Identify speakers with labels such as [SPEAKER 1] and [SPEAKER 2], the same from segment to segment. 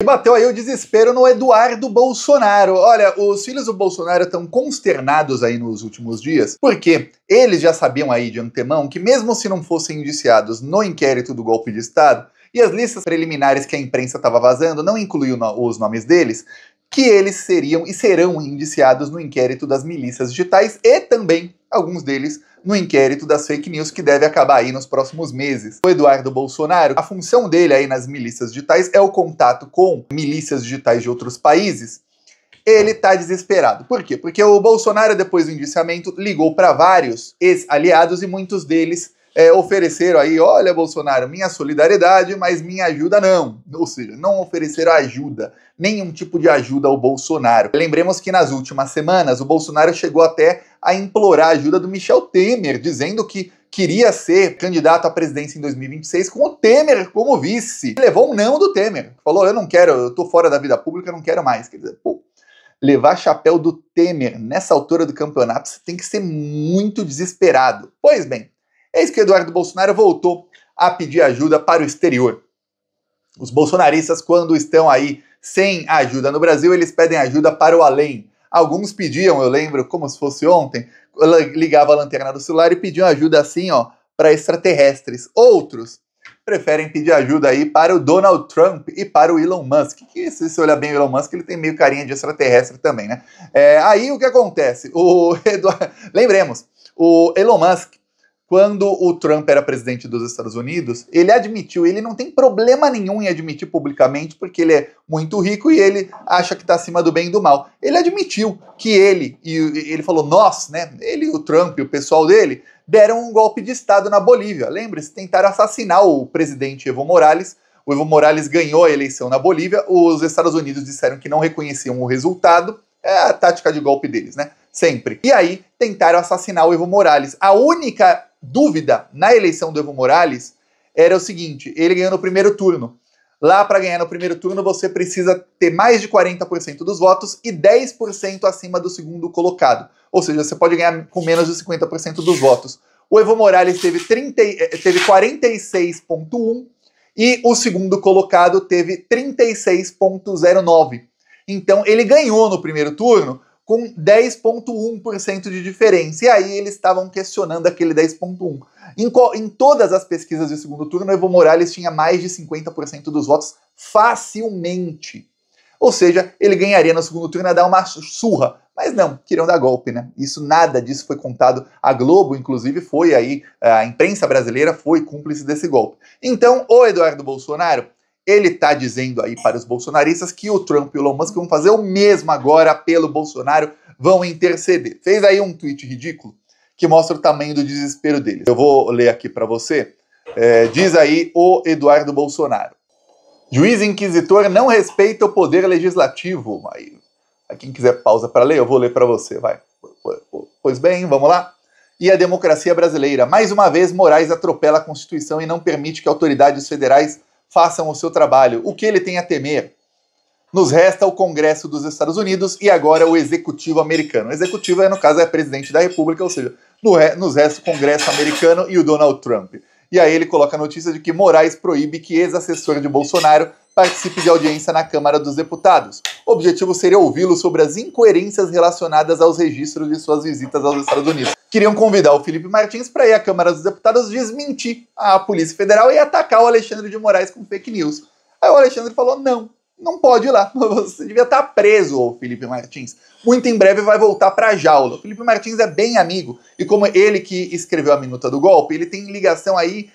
[SPEAKER 1] E bateu aí o desespero no Eduardo Bolsonaro. Olha, os filhos do Bolsonaro estão consternados aí nos últimos dias, porque eles já sabiam aí de antemão que mesmo se não fossem indiciados no inquérito do golpe de Estado, e as listas preliminares que a imprensa estava vazando não incluíam os nomes deles, que eles seriam e serão indiciados no inquérito das milícias digitais e também, alguns deles, no inquérito das fake news que deve acabar aí nos próximos meses. O Eduardo Bolsonaro, a função dele aí nas milícias digitais é o contato com milícias digitais de outros países. Ele tá desesperado. Por quê? Porque o Bolsonaro, depois do indiciamento, ligou para vários ex-aliados e muitos deles ofereceram aí, olha, Bolsonaro, minha solidariedade, mas minha ajuda não. Ou seja, não ofereceram ajuda, nenhum tipo de ajuda ao Bolsonaro. Lembremos que nas últimas semanas o Bolsonaro chegou até a implorar a ajuda do Michel Temer, dizendo que queria ser candidato à presidência em 2026 com o Temer como vice. Ele levou um não do Temer. Falou, eu não quero, eu tô fora da vida pública, eu não quero mais. Quer dizer, pô, levar chapéu do Temer nessa altura do campeonato, você tem que ser muito desesperado. Pois bem, eis que o Eduardo Bolsonaro voltou a pedir ajuda para o exterior. Os bolsonaristas, quando estão aí sem ajuda no Brasil, eles pedem ajuda para o além. Alguns pediam, eu lembro, como se fosse ontem, ligava a lanterna do celular e pediam ajuda assim, ó, para extraterrestres. Outros preferem pedir ajuda aí para o Donald Trump e para o Elon Musk, que se você olhar bem o Elon Musk, ele tem meio carinha de extraterrestre também, né? Aí o que acontece? Lembremos, o Elon Musk, quando o Trump era presidente dos Estados Unidos, ele admitiu, ele não tem problema nenhum em admitir publicamente, porque ele é muito rico e ele acha que está acima do bem e do mal. Ele admitiu que ele falou, nós, né, ele, o Trump e o pessoal dele, deram um golpe de Estado na Bolívia. Lembre-se, tentaram assassinar o presidente Evo Morales. O Evo Morales ganhou a eleição na Bolívia, os Estados Unidos disseram que não reconheciam o resultado, é a tática de golpe deles, né? Sempre. E aí, tentaram assassinar o Evo Morales. A única dúvida na eleição do Evo Morales era o seguinte, ele ganhou no primeiro turno. Lá, para ganhar no primeiro turno, você precisa ter mais de 40% dos votos e 10% acima do segundo colocado. Ou seja, você pode ganhar com menos de 50% dos votos. O Evo Morales teve 46,1% e o segundo colocado teve 36,09%. Então, ele ganhou no primeiro turno com 10,1% de diferença. E aí eles estavam questionando aquele 10,1%. Em todas as pesquisas de segundo turno, o Evo Morales tinha mais de 50% dos votos facilmente. Ou seja, ele ganharia no segundo turno a dar uma surra. Mas não, queriam dar golpe, né? Nada disso foi contado. A Globo, inclusive, foi aí, a imprensa brasileira foi cúmplice desse golpe. Então, o Eduardo Bolsonaro, ele tá dizendo aí para os bolsonaristas que o Trump e o Elon Musk vão fazer o mesmo agora pelo Bolsonaro, vão interceder. Fez aí um tweet ridículo que mostra o tamanho do desespero deles. Eu vou ler aqui para você. Diz aí o Eduardo Bolsonaro. Juiz inquisitor não respeita o poder legislativo. Aí, quem quiser pausa para ler, eu vou ler para você, vai. Pois bem, vamos lá. E a democracia brasileira. Mais uma vez, Moraes atropela a Constituição e não permite que autoridades federais façam o seu trabalho. O que ele tem a temer? Nos resta o Congresso dos Estados Unidos e agora o Executivo americano. O Executivo, no caso, é o presidente da República, ou seja, nos resta o Congresso americano e o Donald Trump. E aí ele coloca a notícia de que Moraes proíbe que ex-assessor de Bolsonaro participe de audiência na Câmara dos Deputados. O objetivo seria ouvi-lo sobre as incoerências relacionadas aos registros de suas visitas aos Estados Unidos. Queriam convidar o Felipe Martins para ir à Câmara dos Deputados desmentir a Polícia Federal e atacar o Alexandre de Moraes com fake news. Aí o Alexandre falou, não pode ir lá, você devia estar preso, ô Felipe Martins. Muito em breve vai voltar para a jaula. O Felipe Martins é bem amigo, e como ele que escreveu a minuta do golpe, ele tem ligação aí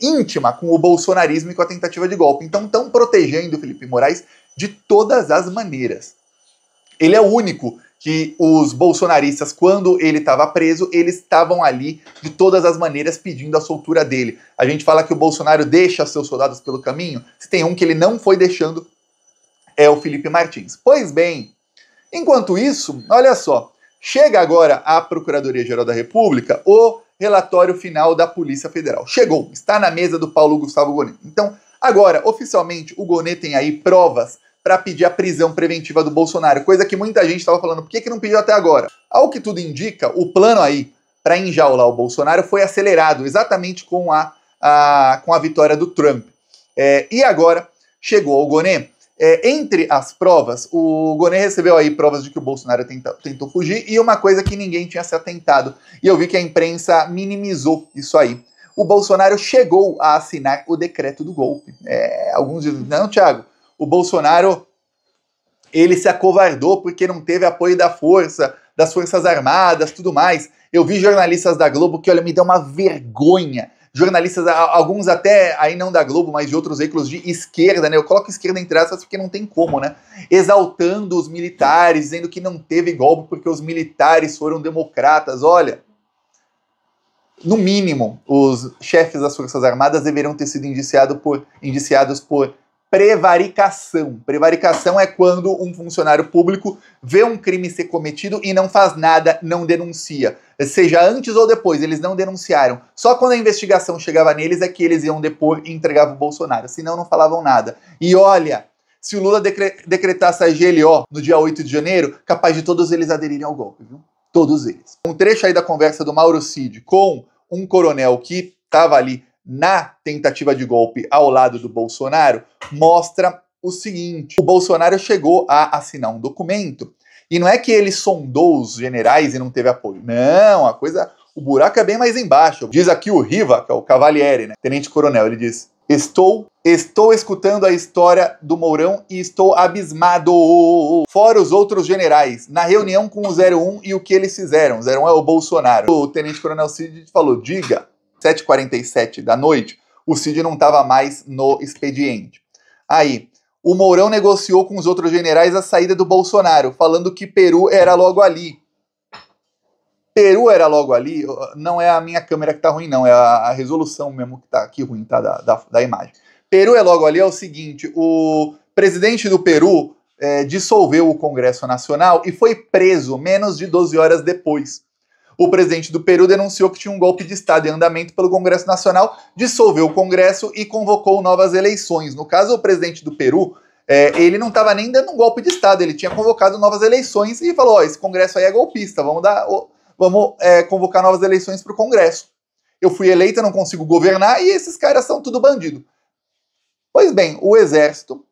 [SPEAKER 1] íntima com o bolsonarismo e com a tentativa de golpe. Então estão protegendo o Felipe Moraes de todas as maneiras. Ele é o único que os bolsonaristas, quando ele estava preso, eles estavam ali de todas as maneiras pedindo a soltura dele. A gente fala que o Bolsonaro deixa seus soldados pelo caminho, se tem um que ele não foi deixando, é o Felipe Martins. Pois bem, enquanto isso, olha só, chega agora à Procuradoria-Geral da República o relatório final da Polícia Federal. Chegou, está na mesa do Paulo Gustavo Gonet. Então, agora, oficialmente, o Gonet tem aí provas para pedir a prisão preventiva do Bolsonaro, coisa que muita gente estava falando, por que não pediu até agora? Ao que tudo indica, o plano aí para enjaular o Bolsonaro foi acelerado, exatamente com a vitória do Trump. E agora, chegou ao Gonet Entre as provas, o Gonê recebeu aí provas de que o Bolsonaro tentou fugir e uma coisa que ninguém tinha se atentado. E eu vi que a imprensa minimizou isso aí. O Bolsonaro chegou a assinar o decreto do golpe. Alguns dizem, não, Thiago, o Bolsonaro ele se acovardou porque não teve apoio das Forças Armadas, tudo mais. Eu vi jornalistas da Globo que, olha, me deu uma vergonha. Jornalistas, alguns até, aí não da Globo, mas de outros veículos de esquerda, né? Eu coloco esquerda entre aspas porque não tem como, né? Exaltando os militares, dizendo que não teve golpe porque os militares foram democratas. Olha, no mínimo, os chefes das Forças Armadas deveriam ter sido indiciados por prevaricação. Prevaricação é quando um funcionário público vê um crime ser cometido e não faz nada, não denuncia. Seja antes ou depois, eles não denunciaram. Só quando a investigação chegava neles é que eles iam depor e entregavam o Bolsonaro. Senão não falavam nada. E olha, se o Lula decretasse a GLO no dia 8 de janeiro, capaz de todos eles aderirem ao golpe, viu? Todos eles. Um trecho aí da conversa do Mauro Cid com um coronel que estava ali na tentativa de golpe ao lado do Bolsonaro, mostra o seguinte: o Bolsonaro chegou a assinar um documento, e não é que ele sondou os generais e não teve apoio. Não, o buraco é bem mais embaixo. Diz aqui o Riva, que é o Cavalieri, né, tenente-coronel, ele diz: Estou escutando a história do Mourão e estou abismado. Fora os outros generais, na reunião com o 01 e o que eles fizeram. O 01 é o Bolsonaro. O tenente-coronel Cid falou, diga, 7h47 da noite, o Cid não estava mais no expediente. Aí, o Mourão negociou com os outros generais a saída do Bolsonaro, falando que Peru era logo ali. Peru era logo ali, não é a minha câmera que tá ruim, não, é a resolução mesmo que tá aqui ruim, tá, da imagem. Peru é logo ali, é o seguinte, o presidente do Peru dissolveu o Congresso Nacional e foi preso menos de 12 horas depois. O presidente do Peru denunciou que tinha um golpe de Estado em andamento pelo Congresso Nacional, dissolveu o Congresso e convocou novas eleições. No caso, o presidente do Peru, ele não estava nem dando um golpe de Estado, ele tinha convocado novas eleições e falou, esse Congresso aí é golpista, vamos convocar novas eleições para o Congresso. Eu fui eleito, não consigo governar e esses caras são tudo bandido. Pois bem, o exército,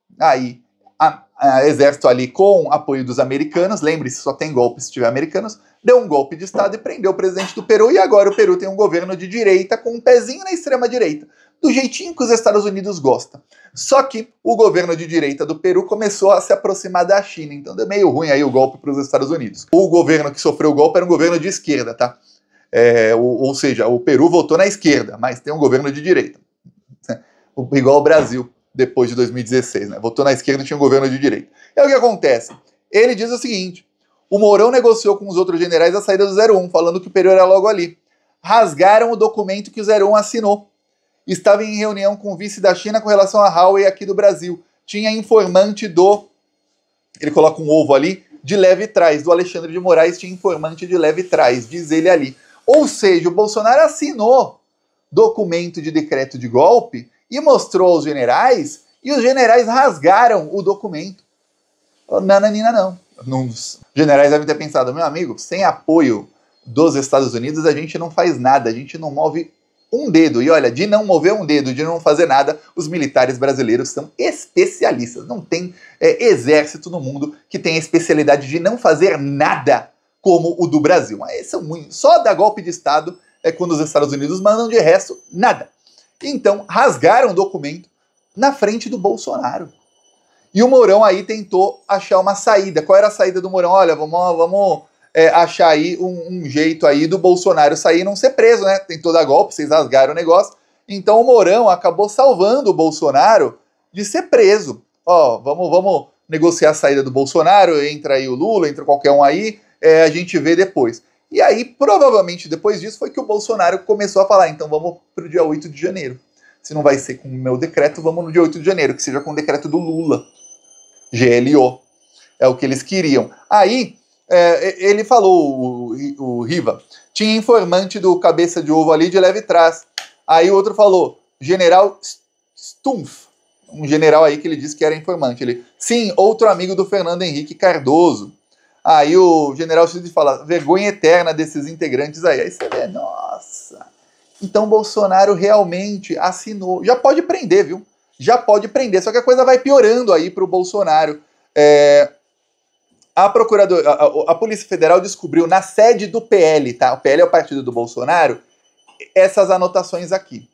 [SPEAKER 1] exército ali com apoio dos americanos, lembre-se, só tem golpe se tiver americanos, deu um golpe de Estado e prendeu o presidente do Peru, e agora o Peru tem um governo de direita com um pezinho na extrema-direita, do jeitinho que os Estados Unidos gostam. Só que o governo de direita do Peru começou a se aproximar da China, então deu meio ruim aí o golpe para os Estados Unidos. O governo que sofreu o golpe era um governo de esquerda, tá? Ou seja, o Peru votou na esquerda, mas tem um governo de direita. Igual o Brasil, depois de 2016, né? Votou na esquerda e tinha um governo de direita. E aí o que acontece? Ele diz o seguinte, o Mourão negociou com os outros generais a saída do 01, falando que o Peru era logo ali. Rasgaram o documento que o 01 assinou. Estava em reunião com o vice da China com relação a Huawei aqui do Brasil. Tinha informante ele coloca um ovo ali, de leve trás, do Alexandre de Moraes, tinha informante de leve trás, diz ele ali. Ou seja, o Bolsonaro assinou documento de decreto de golpe e mostrou aos generais, e os generais rasgaram o documento. Nananina não. Os generais devem ter pensado, meu amigo, sem apoio dos Estados Unidos a gente não faz nada, a gente não move um dedo. E olha, de não mover um dedo, de não fazer nada, os militares brasileiros são especialistas. Não tem exército no mundo que tenha a especialidade de não fazer nada como o do Brasil. Mas só dá golpe de Estado quando os Estados Unidos mandam, de resto, nada. Então, rasgaram o documento na frente do Bolsonaro. E o Mourão aí tentou achar uma saída. Qual era a saída do Mourão? Olha, vamos achar aí um jeito aí do Bolsonaro sair e não ser preso, né? Tentou dar golpe, vocês rasgaram o negócio. Então o Mourão acabou salvando o Bolsonaro de ser preso. Ó, vamos negociar a saída do Bolsonaro, entra aí o Lula, entra qualquer um aí, a gente vê depois. E aí, provavelmente, depois disso, foi que o Bolsonaro começou a falar, então vamos pro dia 8 de janeiro. Se não vai ser com o meu decreto, vamos no dia 8 de janeiro, que seja com o decreto do Lula. GLO. É o que eles queriam. Aí, ele falou, o Riva, tinha informante do cabeça de ovo ali de leve trás. Aí o outro falou, general Stumpf, um general aí que ele disse que era informante. Ele, sim, outro amigo do Fernando Henrique Cardoso. Aí o general Cid fala, vergonha eterna desses integrantes aí. Aí você vê, nossa. Então Bolsonaro realmente assinou. Já pode prender, viu? já pode prender. Só que a coisa vai piorando aí para o Bolsonaro. A Polícia Federal descobriu na sede do PL, tá? O PL é o partido do Bolsonaro, essas anotações aqui.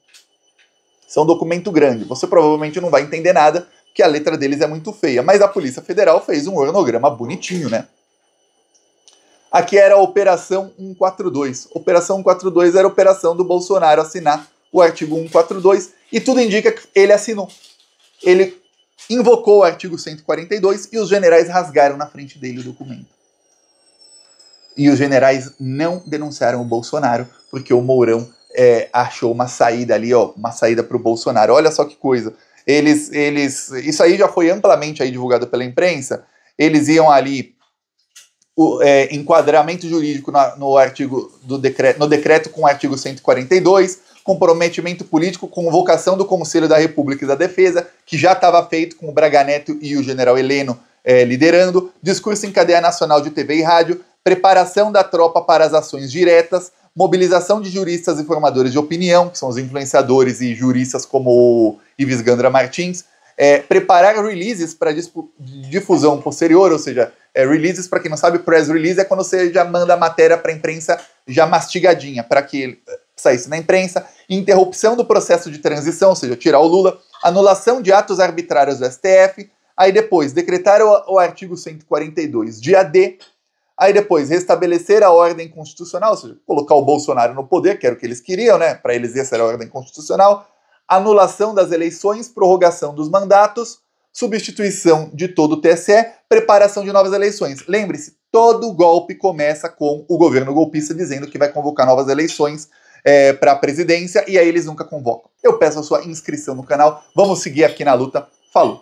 [SPEAKER 1] São um documento grande. Você provavelmente não vai entender nada, porque a letra deles é muito feia. Mas a Polícia Federal fez um organograma bonitinho, né? Aqui era a Operação 142. Operação 142 era a operação do Bolsonaro assinar o artigo 142, e tudo indica que ele assinou. Ele invocou o artigo 142 e os generais rasgaram na frente dele o documento. E os generais não denunciaram o Bolsonaro, porque o Mourão achou uma saída ali, ó, uma saída para o Bolsonaro. Olha só que coisa. Isso aí já foi amplamente aí divulgado pela imprensa. Eles iam ali enquadramento jurídico no decreto com o artigo 142, comprometimento político, convocação do Conselho da República e da Defesa, que já estava feito com o Braga Neto e o general Heleno liderando, discurso em cadeia nacional de TV e rádio, preparação da tropa para as ações diretas, mobilização de juristas e formadores de opinião, que são os influenciadores e juristas como o Ives Gandra Martins, preparar releases para difusão posterior, ou seja, releases, para quem não sabe, press release é quando você já manda a matéria para a imprensa já mastigadinha, para que ele saísse na imprensa, interrupção do processo de transição, ou seja, tirar o Lula, anulação de atos arbitrários do STF, aí depois decretar o artigo 142 de AD, aí depois restabelecer a ordem constitucional, ou seja, colocar o Bolsonaro no poder, que era o que eles queriam, né, para eles essa era a ordem constitucional, anulação das eleições, prorrogação dos mandatos, substituição de todo o TSE, preparação de novas eleições. Lembre-se, todo golpe começa com o governo golpista dizendo que vai convocar novas eleições para a presidência, e aí eles nunca convocam. Eu peço a sua inscrição no canal, vamos seguir aqui na luta. Falou!